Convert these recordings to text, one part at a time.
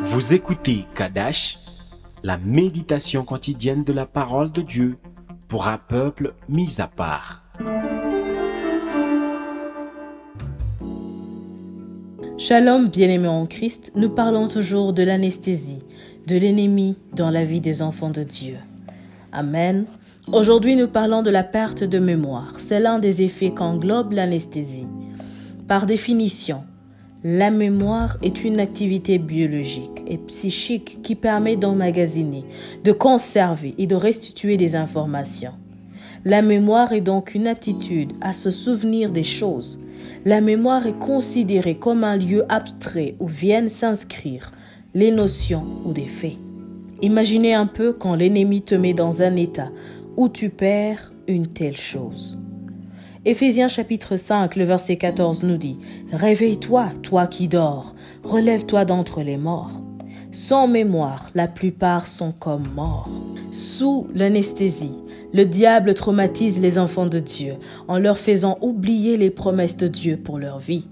Vous écoutez Kadash, la méditation quotidienne de la parole de Dieu pour un peuple mis à part. Shalom, bien-aimés en Christ, nous parlons toujours de l'anesthésie, de l'ennemi dans la vie des enfants de Dieu. Amen. Aujourd'hui, nous parlons de la perte de mémoire. C'est l'un des effets qu'englobe l'anesthésie. Par définition, la mémoire est une activité biologique et psychique qui permet d'emmagasiner, de conserver et de restituer des informations. La mémoire est donc une aptitude à se souvenir des choses. La mémoire est considérée comme un lieu abstrait où viennent s'inscrire les notions ou des faits. Imaginez un peu quand l'ennemi te met dans un état où tu perds une telle chose. Éphésiens chapitre 5, le verset 14 nous dit « Réveille-toi, toi qui dors, relève-toi d'entre les morts. » Sans mémoire, la plupart sont comme morts. Sous l'anesthésie, le diable traumatise les enfants de Dieu en leur faisant oublier les promesses de Dieu pour leur vie.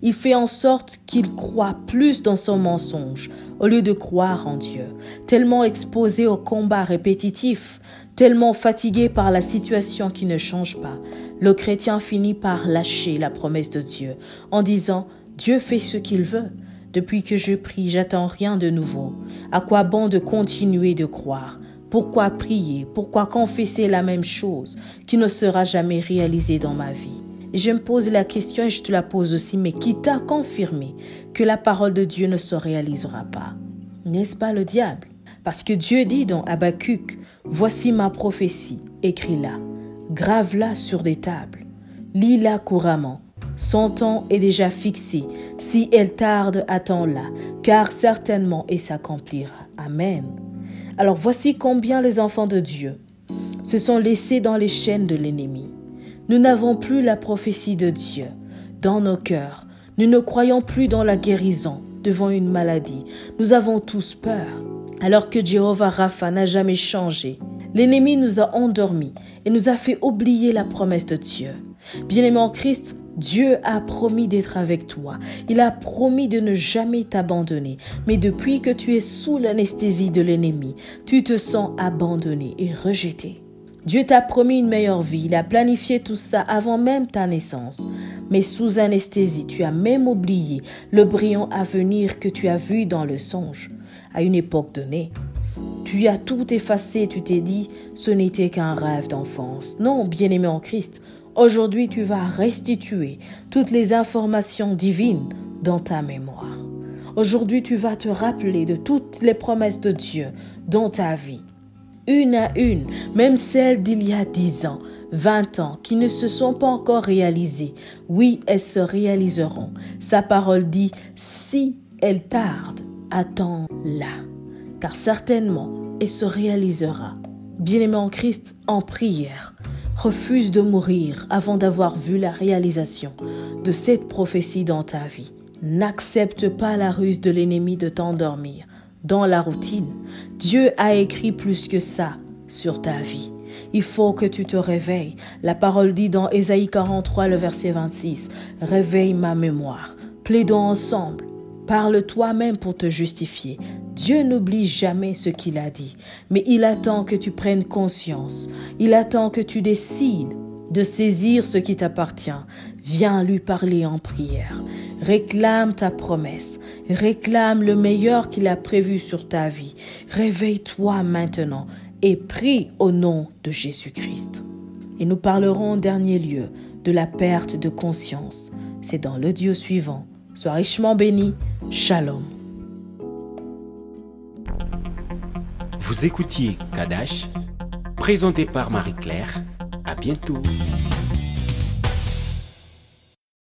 Il fait en sorte qu'ils croient plus dans son mensonge au lieu de croire en Dieu, tellement exposés au combat répétitif, tellement fatigués par la situation qui ne change pas. Le chrétien finit par lâcher la promesse de Dieu en disant « Dieu fait ce qu'il veut. Depuis que je prie, j'attends rien de nouveau. À quoi bon de continuer de croire? Pourquoi prier? Pourquoi confesser la même chose qui ne sera jamais réalisée dans ma vie? » Et je me pose la question et je te la pose aussi, mais qui t'a confirmé que la parole de Dieu ne se réalisera pas? N'est-ce pas le diable? Parce que Dieu dit dans Habakkuk « Voici ma prophétie, écris-la. Grave-la sur des tables. Lis-la couramment. Son temps est déjà fixé. Si elle tarde, attends-la, car certainement elle s'accomplira. Amen. Alors voici combien les enfants de Dieu se sont laissés dans les chaînes de l'ennemi. Nous n'avons plus la prophétie de Dieu dans nos cœurs. Nous ne croyons plus dans la guérison devant une maladie. Nous avons tous peur, alors que Jéhovah Rapha n'a jamais changé. L'ennemi nous a endormis et nous a fait oublier la promesse de Dieu. Bien-aimé en Christ, Dieu a promis d'être avec toi. Il a promis de ne jamais t'abandonner. Mais depuis que tu es sous l'anesthésie de l'ennemi, tu te sens abandonné et rejeté. Dieu t'a promis une meilleure vie. Il a planifié tout ça avant même ta naissance. Mais sous anesthésie, tu as même oublié le brillant avenir que tu as vu dans le songe à une époque donnée. Tu as tout effacé, tu t'es dit, ce n'était qu'un rêve d'enfance. Non, bien-aimé en Christ, aujourd'hui tu vas restituer toutes les informations divines dans ta mémoire. Aujourd'hui tu vas te rappeler de toutes les promesses de Dieu dans ta vie. Une à une, même celles d'il y a 10 ans, 20 ans, qui ne se sont pas encore réalisées. Oui, elles se réaliseront. Sa parole dit, si elles tardent, attends-la. Car certainement, elle se réalisera. Bien-aimé en Christ, en prière, refuse de mourir avant d'avoir vu la réalisation de cette prophétie dans ta vie. N'accepte pas la ruse de l'ennemi de t'endormir dans la routine. Dieu a écrit plus que ça sur ta vie. Il faut que tu te réveilles. La parole dit dans Ésaïe 43, le verset 26, « Réveille ma mémoire. Plaidons ensemble. Parle toi-même pour te justifier. Dieu n'oublie jamais ce qu'il a dit, mais il attend que tu prennes conscience. Il attend que tu décides de saisir ce qui t'appartient. Viens lui parler en prière. Réclame ta promesse. Réclame le meilleur qu'il a prévu sur ta vie. Réveille-toi maintenant et prie au nom de Jésus-Christ. Et nous parlerons en dernier lieu de la perte de conscience. C'est dans l'audio suivant. Sois richement béni. Shalom. Vous écoutiez Kadash, présenté par Marie-Claire. À bientôt.